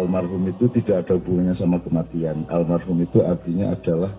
almarhum itu tidak ada hubungannya sama kematian. Almarhum itu artinya adalah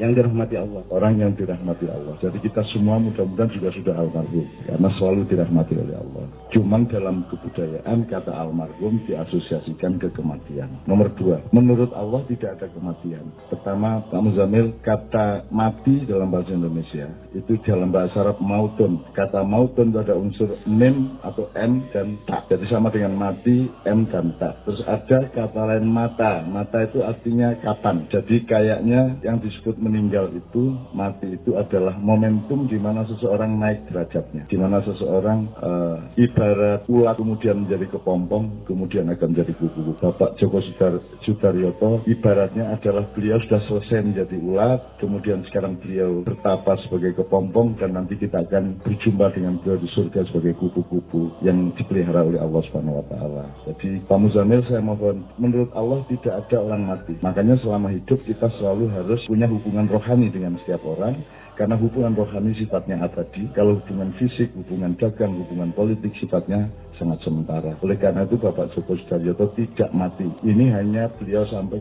yang dirahmati Allah. Orang yang dirahmati Allah. Jadi kita semua mudah-mudahan juga sudah almarhum, karena selalu dirahmati oleh Allah. Cuman dalam kebudayaan kata almarhum diasosiasikan ke kematian. Nomor 2, menurut Allah tidak ada kematian. Pertama, Pak Muzamil, kata mati dalam bahasa Indonesia itu dalam bahasa Arab mautun. Kata mautun itu ada unsur mim atau m dan ta. Jadi sama dengan mati, m dan ta. Terus ada kata lain mata. Mata itu artinya kapan. Jadi kayaknya yang disebut meninggal itu, mati itu adalah momentum di mana seseorang naik derajatnya, di mana seseorang ibarat ulat kemudian menjadi kepompong, kemudian akan menjadi kuku. Bapak Joko Sudaryoto ibaratnya adalah beliau sudah selesai menjadi ulat, kemudian sekarang beliau bertapa sebagai kepompong, dan nanti kita akan berjumpa dengan beliau di surga sebagai kupu-kupu yang dipelihara oleh Allah Subhanahu wa Ta'ala. Jadi Pak Muzamil, saya mohon, menurut Allah tidak ada orang mati. Makanya selama hidup kita selalu harus punya hubungan rohani dengan setiap orang, karena hubungan rohani sifatnya abadi. Kalau hubungan fisik, hubungan dagang, hubungan politik sifatnya sangat sementara. Oleh karena itu Bapak Joko Sudaryoto tidak mati. Ini hanya beliau sampai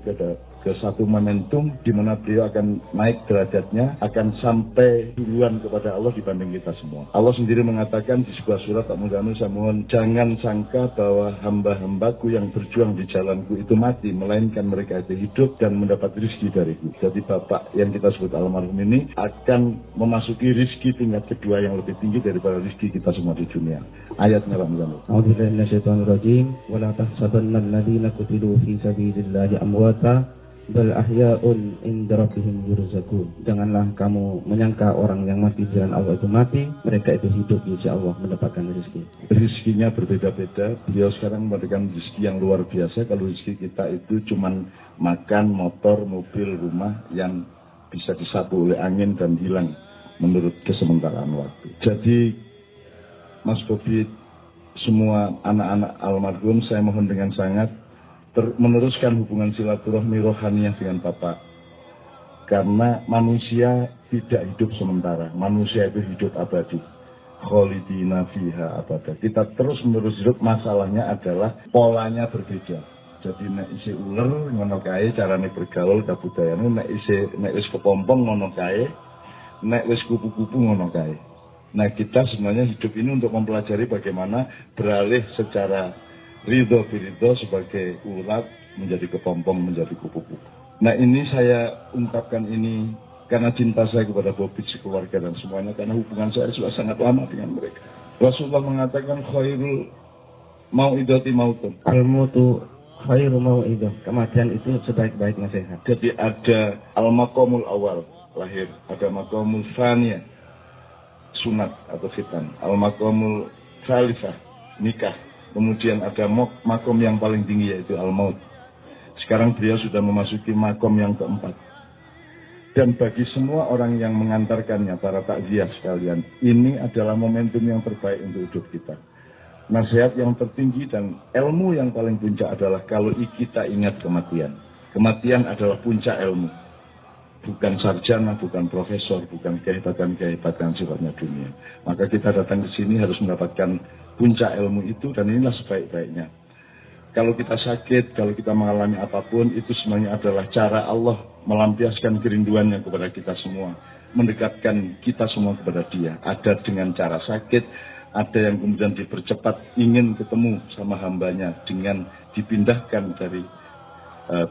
ke satu momentum di mana beliau akan naik derajatnya, akan sampai duluan kepada Allah dibanding kita semua. Allah sendiri mengatakan di sebuah surat, Pak Muzamil, saya mohon, jangan sangka bahwa hamba-hambaku yang berjuang di jalanku itu mati, melainkan mereka itu hidup dan mendapat rezeki dariku. Jadi Bapak yang kita sebut almarhum ini akan memasuki rezeki tingkat kedua yang lebih tinggi daripada rezeki kita semua di dunia. Ayatnya Pak Muzamil. A'udzubillahi minasyaitonir rajim. Wa la tahsabanna alladziina qutilu fi sabilillahi amwata bal ahya'un 'inda rabbihim yurzaqun. Janganlah kamu menyangka orang yang mati di jalan Allah itu mati, mereka itu hidup insya Allah mendapatkan rezeki. Rezekinya berbeda-beda. Beliau sekarang memberikan rezeki yang luar biasa. Kalau rezeki kita itu cuman makan, motor, mobil, rumah yang bisa disapu oleh angin dan hilang menurut kesementaraan waktu. Jadi Mas Bobi, semua anak-anak almarhum, saya mohon dengan sangat meneruskan hubungan silaturahmi rohaniah dengan Bapak. Karena manusia tidak hidup sementara, manusia itu hidup abadi. Kholidina fiha abada. Kita terus menerus hidup, masalahnya adalah polanya berbeda. Jadi nek isi uler ngono kae carane bergaul kabudayane, nek wis kepompong ngono kae, nek wis kupu-kupu ngono kae. Nah, kita sebenarnya hidup ini untuk mempelajari bagaimana beralih secara ridho biridho sebagai ulat menjadi kepompong, menjadi kupu-kupu. Nah, ini saya ungkapkan ini karena cinta saya kepada Bobi, keluarga dan semuanya, karena hubungan saya sudah sangat lama dengan mereka. Rasulullah mengatakan khairul mau'idati mautun. Al-mautu khairu mau'idah. Kematian itu sebaik-baik nasihat. Jadi ada al-maqamul awal, lahir, ada maqamul tsaniyah, sunat atau khitan, al-maqamul tsalitsah, nikah. Kemudian ada makom yang paling tinggi yaitu al-maut. Sekarang beliau sudah memasuki makom yang keempat. Dan bagi semua orang yang mengantarkannya, para takziah sekalian, ini adalah momentum yang terbaik untuk hidup kita. Nasihat yang tertinggi dan ilmu yang paling puncak adalah kalau kita ingat kematian. Kematian adalah puncak ilmu. Bukan sarjana, bukan profesor, bukan kehebatan-kehebatan sifatnya dunia. Maka kita datang ke sini harus mendapatkan puncak ilmu itu, dan inilah sebaik-baiknya. Kalau kita sakit, kalau kita mengalami apapun, itu sebenarnya adalah cara Allah melampiaskan kerinduannya kepada kita semua, mendekatkan kita semua kepada Dia. Ada dengan cara sakit, ada yang kemudian dipercepat ingin ketemu sama hambanya dengan dipindahkan dari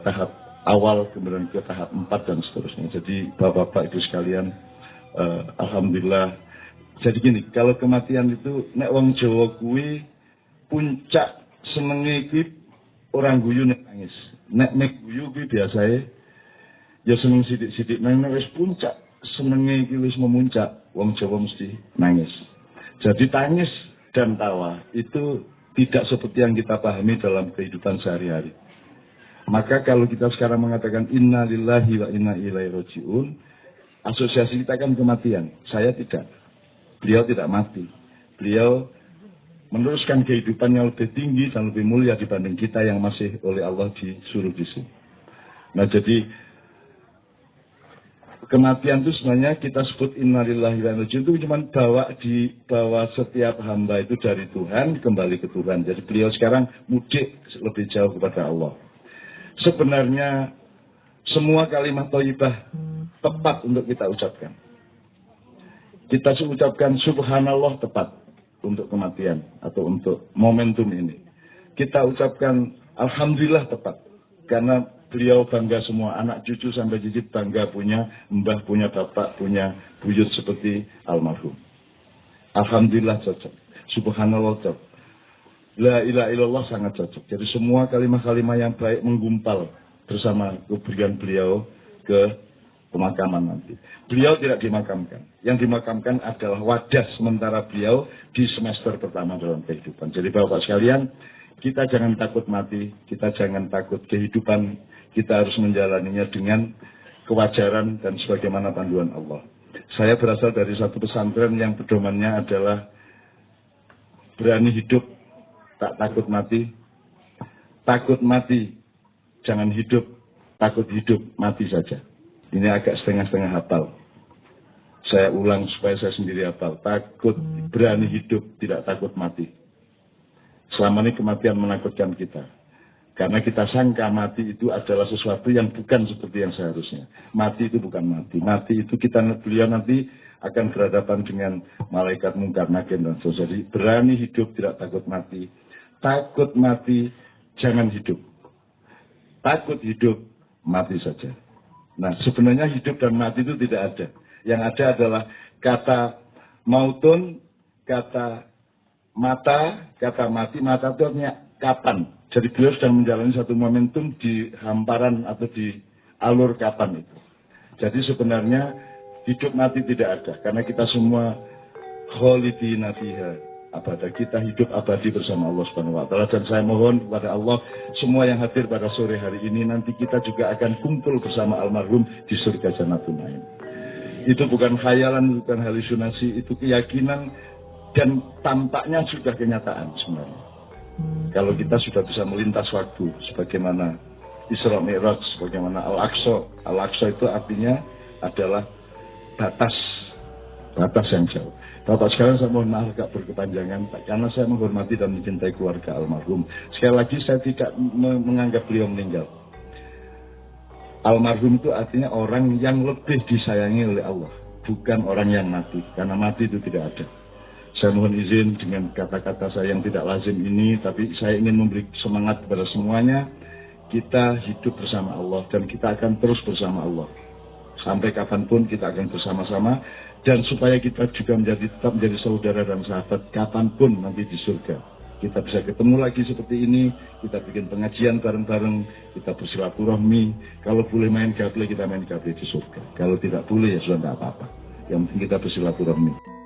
tahap awal kemudian ke tahap 4 dan seterusnya. Jadi Bapak-bapak Ibu sekalian, alhamdulillah. Jadi gini, kalau kematian itu nek wong Jawa kuwi puncak senenge kuwi orang guyu nek nangis. Nek guyu kuwi biasae ya seneng sithik-sithik, nek wis puncak senenge kuwi wis memuncak, wong Jawa mesti nangis. Jadi tangis dan tawa itu tidak seperti yang kita pahami dalam kehidupan sehari-hari. Maka kalau kita sekarang mengatakan inna lillahi wa inna ilaihi raji'un, asosiasi kita kan kematian. Saya tidak. Beliau tidak mati. Beliau meneruskan kehidupan yang lebih tinggi dan lebih mulia dibanding kita yang masih oleh Allah disuruh di sini. Nah, jadi kematian itu sebenarnya kita sebut innalillahi wa inna ilaihi raji'un, itu cuma bawa setiap hamba itu dari Tuhan kembali ke Tuhan. Jadi beliau sekarang mudik lebih jauh kepada Allah. Sebenarnya semua kalimat thayyibah tepat untuk kita ucapkan. Kita ucapkan subhanallah tepat untuk kematian atau untuk momentum ini. Kita ucapkan alhamdulillah tepat karena beliau bangga semua, anak cucu sampai cicit bangga punya mbah, punya bapak, punya buyut seperti almarhum. Alhamdulillah cocok, subhanallah cocok, la ilaha illallah sangat cocok. Jadi semua kalimat-kalimat yang baik menggumpal bersama keberian beliau ke pemakaman nanti. Beliau tidak dimakamkan. Yang dimakamkan adalah wadah sementara beliau di semester pertama dalam kehidupan. Jadi Bapak sekalian, kita jangan takut mati, kita jangan takut kehidupan, kita harus menjalaninya dengan kewajaran dan sebagaimana panduan Allah. Saya berasal dari satu pesantren yang pedomannya adalah berani hidup, tak takut mati, takut mati, jangan hidup, takut hidup, mati saja. Ini agak setengah-setengah hafal. Saya ulang supaya saya sendiri hafal. Takut, berani hidup, tidak takut mati. Selama ini kematian menakutkan kita. Karena kita sangka mati itu adalah sesuatu yang bukan seperti yang seharusnya. Mati itu bukan mati. Mati itu beliau nanti akan berhadapan dengan malaikat mungkar nakir dan seterusnya. Jadi berani hidup, tidak takut mati. Takut mati, jangan hidup. Takut hidup, mati saja. Nah, sebenarnya hidup dan mati itu tidak ada. Yang ada adalah kata mautun, kata mata, kata mati. Mata itu artinya kapan. Jadi beliau sedang menjalani satu momentum di hamparan atau di alur kapan itu. Jadi sebenarnya hidup mati tidak ada. Karena kita semua kholidina fiha abada, kita hidup abadi bersama Allah Subhanahu wa taala. Dan saya mohon kepada Allah, semua yang hadir pada sore hari ini nanti kita juga akan kumpul bersama almarhum di surga Jannatul Naim. Itu bukan khayalan, bukan halusinasi, itu keyakinan dan tampaknya sudah kenyataan sebenarnya. Kalau kita sudah bisa melintas waktu sebagaimana Isra Mi'raj, sebagaimana Al-Aqsa. Al-Aqsa itu artinya adalah batas yang jauh. Bapak sekalian, saya mohon maaf agak berkepanjangan karena saya menghormati dan mencintai keluarga almarhum. Sekali lagi saya tidak menganggap beliau meninggal. Almarhum itu artinya orang yang lebih disayangi oleh Allah, bukan orang yang mati, karena mati itu tidak ada. Saya mohon izin dengan kata-kata saya yang tidak lazim ini, tapi saya ingin memberi semangat kepada semuanya. Kita hidup bersama Allah dan kita akan terus bersama Allah. Sampai kapanpun kita akan bersama-sama. Dan supaya kita juga tetap menjadi saudara dan sahabat kapanpun nanti di surga. Kita bisa ketemu lagi seperti ini, kita bikin pengajian bareng-bareng, kita bersilaturahmi. Kalau boleh main gaple, kita main gaple di surga. Kalau tidak boleh, ya sudah tidak apa-apa. Yang penting kita bersilaturahmi.